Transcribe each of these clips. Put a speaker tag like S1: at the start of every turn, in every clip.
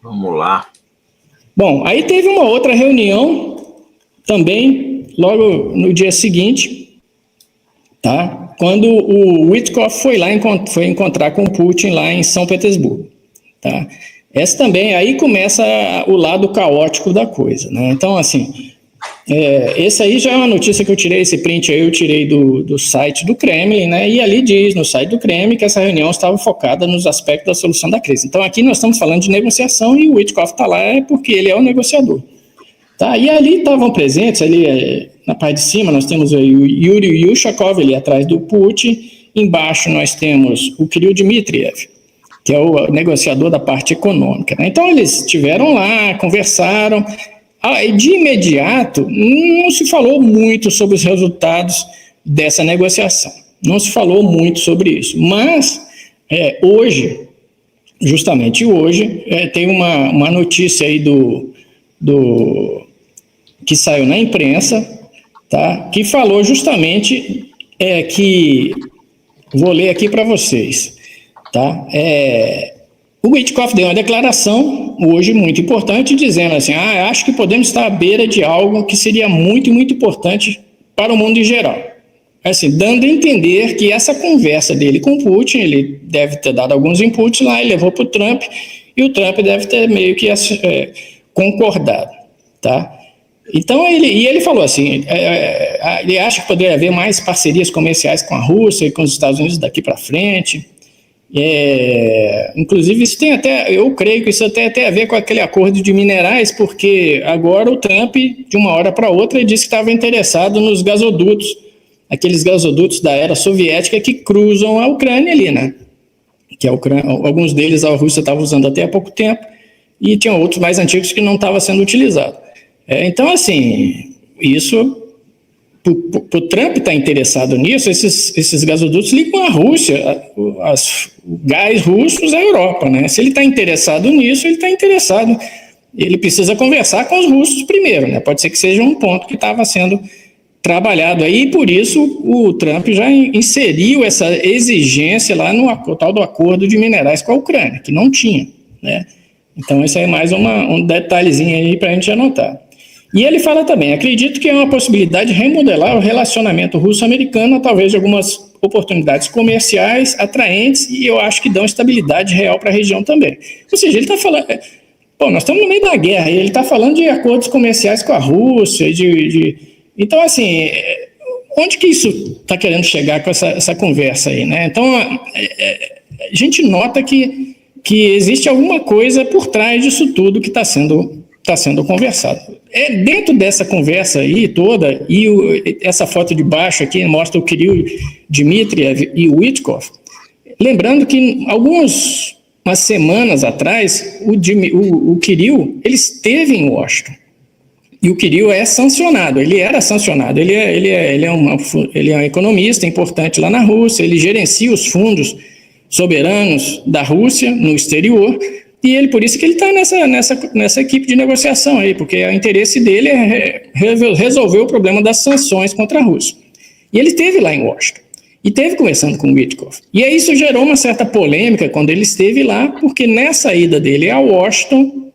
S1: Vamos lá.
S2: Bom, aí teve uma outra reunião também, logo no dia seguinte, tá? Quando o Witkoff foi encontrar com o Putin lá em São Petersburgo, tá? Essa também, aí começa o lado caótico da coisa, né? Então, assim, esse aí já é uma notícia que eu tirei, esse print aí eu tirei do site do Kremlin, né? E ali diz, no site do Kremlin, que essa reunião estava focada nos aspectos da solução da crise. Então, aqui nós estamos falando de negociação e o Witkoff está lá porque ele é o negociador. Tá? E ali estavam presentes, ali na parte de cima, nós temos o Yuri Yushakov ali atrás do Putin, embaixo nós temos o Kirill Dmitriev, que é o negociador da parte econômica, né? Então, eles estiveram lá, conversaram. De imediato, não se falou muito sobre os resultados dessa negociação. Não se falou muito sobre isso. Mas, hoje, justamente hoje, tem uma notícia aí que saiu na imprensa, tá? Que falou justamente que... Vou ler aqui para vocês, tá? O Witkoff deu uma declaração hoje muito importante, dizendo assim, acho que podemos estar à beira de algo que seria muito, muito importante para o mundo em geral. Assim, dando a entender que essa conversa dele com o Putin, ele deve ter dado alguns inputs lá, ele levou para o Trump, e o Trump deve ter meio que concordado, tá? Então, ele falou assim, ele acha que poderia haver mais parcerias comerciais com a Rússia e com os Estados Unidos daqui para frente. Inclusive, isso tem eu creio que isso até tem a ver com aquele acordo de minerais, porque agora o Trump, de uma hora para outra, disse que estava interessado nos gasodutos, aqueles gasodutos da era soviética que cruzam a Ucrânia ali, né? Que alguns deles a Rússia estava usando até há pouco tempo, e tinham outros mais antigos que não estavam sendo utilizados. Então, assim, isso... O Trump está interessado nisso, esses gasodutos ligam a Rússia, os gás russos à Europa, né? Se ele está interessado nisso, ele precisa conversar com os russos primeiro, né? Pode ser que seja um ponto que estava sendo trabalhado aí, e por isso o Trump já inseriu essa exigência lá no tal do acordo de minerais com a Ucrânia, que não tinha, né? Então, isso aí é mais um detalhezinho aí para a gente anotar. E ele fala também, acredito que é uma possibilidade de remodelar o relacionamento russo-americano, talvez de algumas oportunidades comerciais atraentes, e eu acho que dão estabilidade real para a região também. Ou seja, ele está falando... nós estamos no meio da guerra, e ele está falando de acordos comerciais com a Rússia, Então, assim, onde que isso está querendo chegar com essa conversa aí, né? Então, a gente nota que existe alguma coisa por trás disso tudo que está sendo conversado. Dentro dessa conversa aí toda, e essa foto de baixo aqui mostra o Kirill Dmitriev e o Witkoff, lembrando que umas semanas atrás, o Kirill, ele esteve em Washington, e o Kirill ele era sancionado, ele é um economista importante lá na Rússia, ele gerencia os fundos soberanos da Rússia no exterior, e por isso que ele está nessa equipe de negociação aí, porque o interesse dele é resolver o problema das sanções contra a Rússia. E ele esteve lá em Washington, e esteve conversando com o Witkoff. E aí isso gerou uma certa polêmica quando ele esteve lá, porque nessa ida dele a Washington,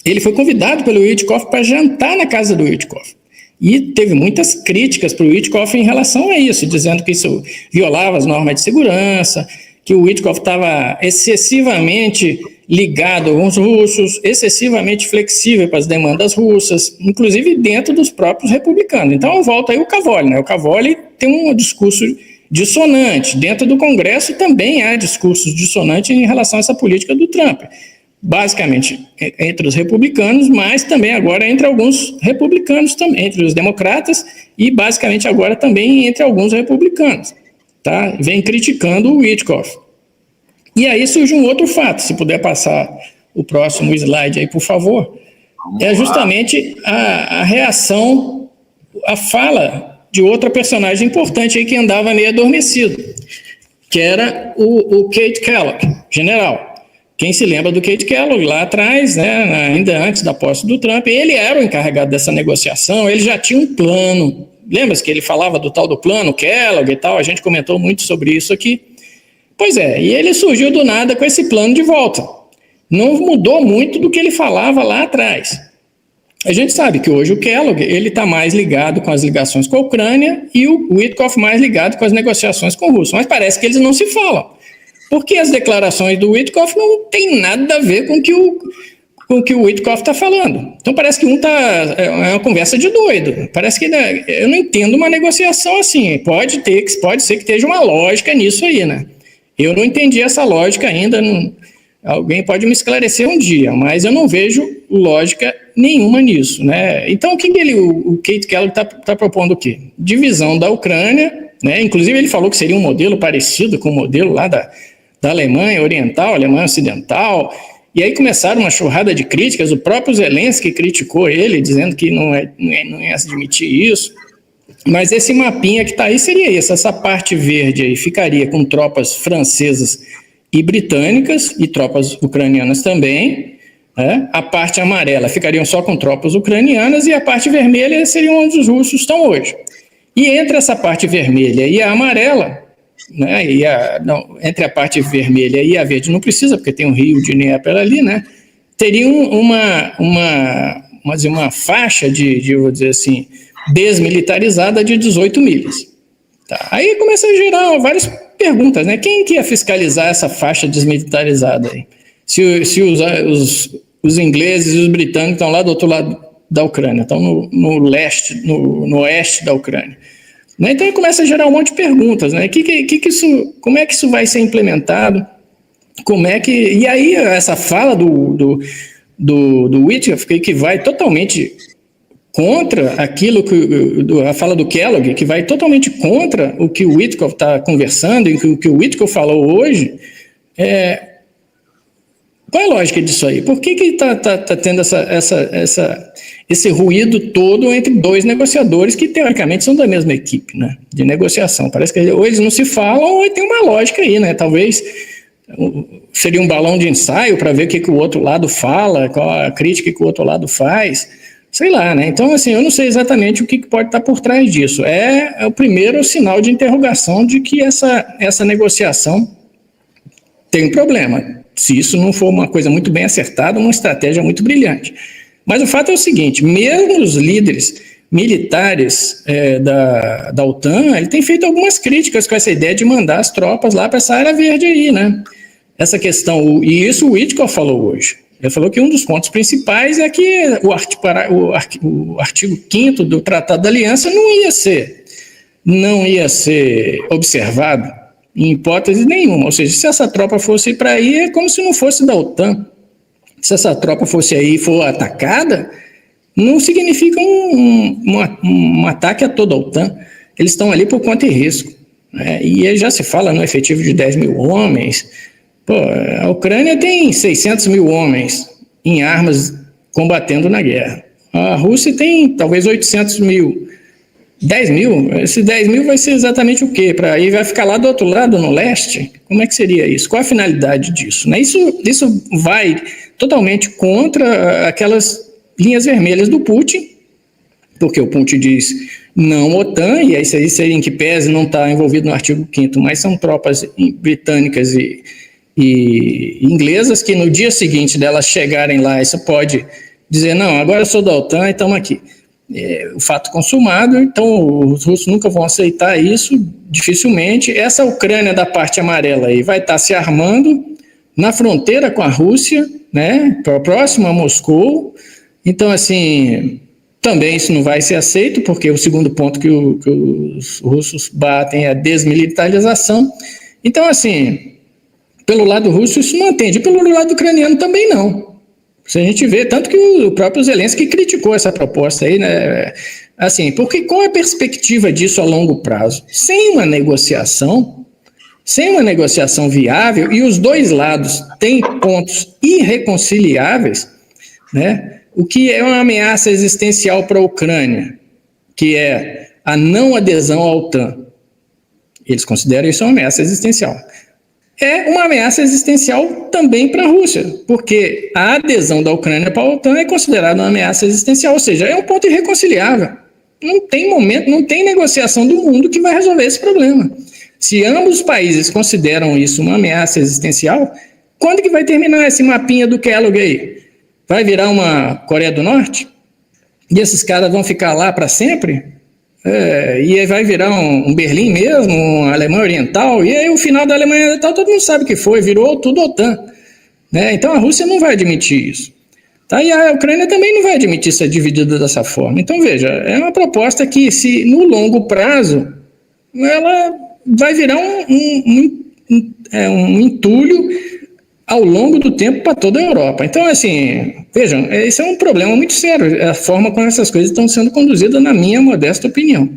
S2: ele foi convidado pelo Witkoff para jantar na casa do Witkoff. E teve muitas críticas para o Witkoff em relação a isso, dizendo que isso violava as normas de segurança, que o Witkoff estava excessivamente ligado com os russos, excessivamente flexível para as demandas russas, inclusive dentro dos próprios republicanos. Então volta aí o Cavoli, né? O Cavoli tem um discurso dissonante. Dentro do Congresso também há discursos dissonantes em relação a essa política do Trump. Basicamente entre os republicanos, mas também agora entre alguns republicanos também, entre os democratas e basicamente agora também entre alguns republicanos, tá? Vem criticando o Witkoff. E aí surge um outro fato, se puder passar o próximo slide aí, por favor, é justamente a reação, a fala de outra personagem importante aí que andava meio adormecido, que era o Keith Kellogg, general. Quem se lembra do Keith Kellogg lá atrás, né, ainda antes da posse do Trump, ele era o encarregado dessa negociação, ele já tinha um plano. Lembra-se que ele falava do tal do plano Kellogg e tal? A gente comentou muito sobre isso aqui. Pois é, e ele surgiu do nada com esse plano de volta. não mudou muito do que ele falava lá atrás. A gente sabe que hoje o Kellogg está mais ligado com as ligações com a Ucrânia e o Witkoff mais ligado com as negociações com a Rússia, mas parece que eles não se falam, porque as declarações do Witkoff não tem nada a ver com o que o Witkoff está falando. Então parece que é uma conversa de doido, parece que eu não entendo uma negociação assim, pode ser que esteja uma lógica nisso aí, né? Eu não entendi essa lógica ainda, alguém pode me esclarecer um dia, mas eu não vejo lógica nenhuma nisso, né? Então, o Keith Kellogg está propondo o quê? Divisão da Ucrânia, né? Inclusive ele falou que seria um modelo parecido com o modelo lá da Alemanha Oriental, Alemanha Ocidental, e aí começaram uma churrada de críticas, o próprio Zelensky criticou ele, dizendo que não ia admitir isso, mas esse mapinha que está aí seria esse, essa parte verde aí ficaria com tropas francesas e britânicas, e tropas ucranianas também, né? A parte amarela ficariam só com tropas ucranianas, e a parte vermelha seria onde os russos estão hoje. E entre essa parte vermelha e a amarela, né, entre a parte vermelha e a verde não precisa, porque tem o rio de Dnieper ali, né, teria uma faixa vou dizer assim, desmilitarizada de 18 milhas. Tá. Aí começa a gerar várias perguntas, né? Quem que ia fiscalizar essa faixa desmilitarizada aí? Se os ingleses e os britânicos estão lá do outro lado da Ucrânia, estão no oeste da Ucrânia. Né? Então começa a gerar um monte de perguntas, né? Como é que isso vai ser implementado? E aí essa fala do Witkoff, que vai totalmente contra aquilo a fala do Kellogg, que vai totalmente contra o que o Witkoff está conversando e o que o Witkoff falou hoje, qual é a lógica disso aí? Por que está tendo esse ruído todo entre dois negociadores que, teoricamente, são da mesma equipe, né, de negociação? Parece que ou eles não se falam ou tem uma lógica aí, né? Talvez seria um balão de ensaio para ver o que o outro lado fala, qual a crítica que o outro lado faz. Sei lá, né? Então, assim, eu não sei exatamente o que pode estar por trás disso. É o primeiro sinal de interrogação de que essa negociação tem um problema. Se isso não for uma coisa muito bem acertada, uma estratégia muito brilhante. Mas o fato é o seguinte, mesmo os líderes militares da OTAN, ele tem feito algumas críticas com essa ideia de mandar as tropas lá para essa área verde aí, né? Essa questão, e isso o Witkoff falou hoje. Ele falou que um dos pontos principais é que o artigo 5º do Tratado da Aliança não ia ser observado em hipótese nenhuma. Ou seja, se essa tropa fosse para aí, é como se não fosse da OTAN. Se essa tropa fosse aí e for atacada, não significa um ataque a toda a OTAN. Eles estão ali por conta e risco. Né? E já se fala no efetivo de 10 mil homens. Pô, a Ucrânia tem 600 mil homens em armas combatendo na guerra. A Rússia tem talvez 800 mil. 10 mil? Esse 10 mil vai ser exatamente o quê? Aí vai ficar lá do outro lado, no leste? Como é que seria isso? Qual a finalidade disso? Né? Isso vai totalmente contra aquelas linhas vermelhas do Putin, porque o Putin diz não OTAN, e isso aí seria em que pese não está envolvido no artigo 5º, mas são tropas britânicas e inglesas que no dia seguinte delas chegarem lá, isso pode dizer, não, agora eu sou da OTAN e estamos aqui. O fato consumado, então os russos nunca vão aceitar isso, dificilmente. Essa Ucrânia da parte amarela aí vai estar se armando na fronteira com a Rússia, né, próximo a Moscou. Então, assim, também isso não vai ser aceito, porque o segundo ponto que os russos batem é a desmilitarização. Então, assim, pelo lado russo isso não atende, pelo lado ucraniano também não. Se a gente vê, tanto que o próprio Zelensky criticou essa proposta aí, né? Assim, porque qual é a perspectiva disso a longo prazo? Sem uma negociação viável, e os dois lados têm pontos irreconciliáveis, né? O que é uma ameaça existencial para a Ucrânia, que é a não adesão à OTAN. Eles consideram isso uma ameaça existencial. É uma ameaça existencial também para a Rússia, porque a adesão da Ucrânia para a OTAN é considerada uma ameaça existencial, ou seja, é um ponto irreconciliável. Não tem negociação do mundo que vai resolver esse problema. Se ambos os países consideram isso uma ameaça existencial, Quando que vai terminar esse mapinha do Kellogg aí? Vai virar uma Coreia do Norte? E esses caras vão ficar lá para sempre? E aí vai virar um Berlim mesmo, uma Alemanha Oriental, e aí o final da Alemanha Oriental todo mundo sabe o que foi, virou tudo OTAN. Né? Então a Rússia não vai admitir isso. Tá? E a Ucrânia também não vai admitir ser dividida dessa forma. Então veja, é uma proposta que, se no longo prazo, ela vai virar um entulho ao longo do tempo para toda a Europa. Então, assim, vejam, esse é um problema muito sério, a forma como essas coisas estão sendo conduzidas, na minha modesta opinião.